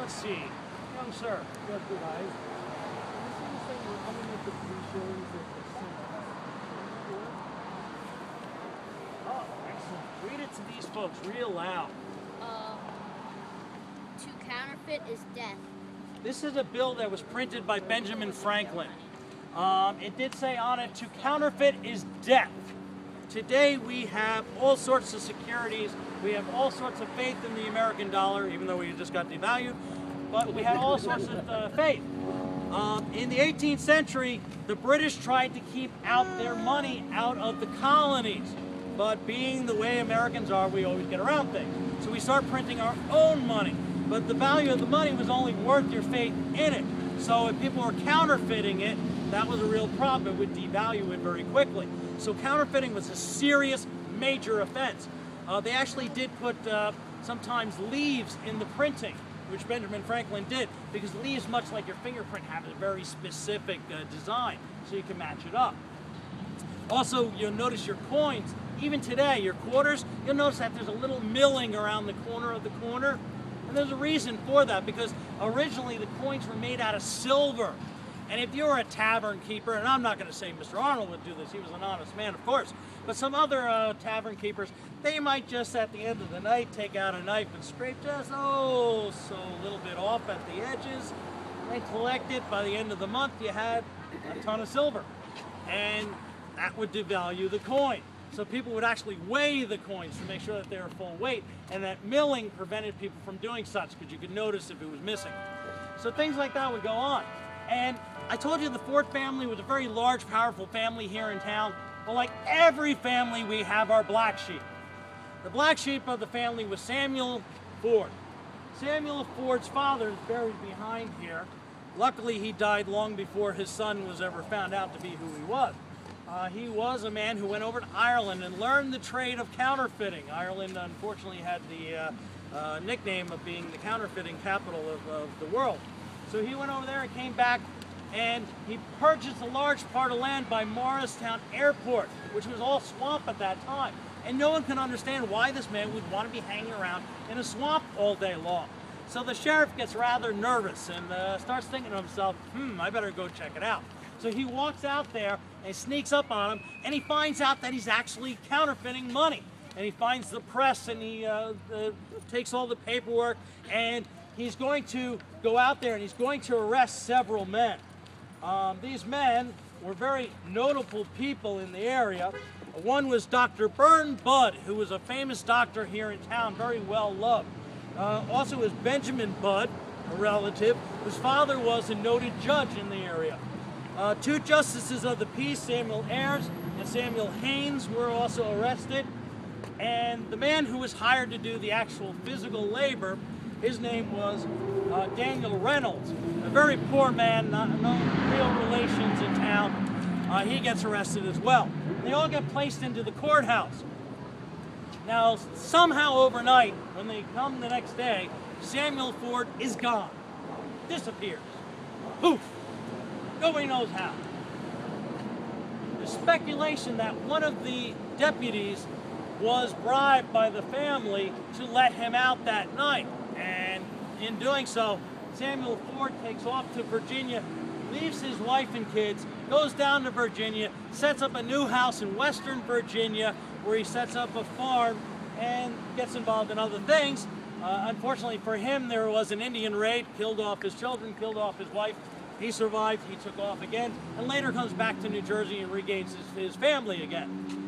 let's see. Young sir. Yes, good eyes. This is saying we're coming with the three shillings of the Oh, excellent. Read it to these folks real loud. To counterfeit is death. This is a bill that was printed by Benjamin Franklin. It did say on it, to counterfeit is death. Today we have all sorts of securities. We have all sorts of faith in the American dollar, even though we just got devalued. But we have all sorts of faith. In the 18th century, the British tried to keep out their money out of the colonies. But being the way Americans are, we always get around things. So we start printing our own money. But the value of the money was only worth your faith in it. So if people were counterfeiting it, that was a real problem. It would devalue it very quickly. So counterfeiting was a serious, major offense. They actually did put sometimes leaves in the printing, which Benjamin Franklin did, because leaves, much like your fingerprint, have a very specific design, so you can match it up. Also, you'll notice your coins, even today, your quarters, you'll notice that there's a little milling around the corner of the corner. And there's a reason for that, because originally the coins were made out of silver. And if you were a tavern keeper, and I'm not going to say Mr. Arnold would do this, he was an honest man, of course, but some other tavern keepers, they might just at the end of the night take out a knife and scrape just so a little bit off at the edges, and collect it. By the end of the month, you had a ton of silver. And that would devalue the coin. So people would actually weigh the coins to make sure that they were full weight, and that milling prevented people from doing such, because you could notice if it was missing. So things like that would go on. And I told you the Ford family was a very large, powerful family here in town. Well, like every family, we have our black sheep. The black sheep of the family was Samuel Ford. Samuel Ford's father is buried behind here. Luckily, he died long before his son was ever found out to be who he was. He was a man who went over to Ireland and learned the trade of counterfeiting. Ireland, unfortunately, had the nickname of being the counterfeiting capital of the world. So he went over there and came back, and he purchased a large part of land by Morristown Airport, which was all swamp at that time. And no one can understand why this man would want to be hanging around in a swamp all day long. So the sheriff gets rather nervous and starts thinking to himself, I better go check it out. So he walks out there and sneaks up on him, and he finds out that he's actually counterfeiting money. And he finds the press, and he takes all the paperwork, and he's going to go out there and he's going to arrest several men. These men were very notable people in the area. One was Dr. Burn Budd, who was a famous doctor here in town, very well loved. Also was Benjamin Budd, a relative, whose father was a noted judge in the area. Two justices of the peace, Samuel Ayres and Samuel Haynes, were also arrested. And the man who was hired to do the actual physical labor, his name was Daniel Reynolds, a very poor man, no real relations in town. He gets arrested as well. They all get placed into the courthouse. Now, somehow overnight, when they come the next day, Samuel Ford is gone, disappears. Poof! Nobody knows how. There's speculation that one of the deputies was bribed by the family to let him out that night. And in doing so, Samuel Ford takes off to Virginia, leaves his wife and kids, goes down to Virginia, sets up a new house in Western Virginia, where he sets up a farm and gets involved in other things. Unfortunately for him, there was an Indian raid, killed off his children, killed off his wife. He survived, he took off again, and later comes back to New Jersey and regains his family again.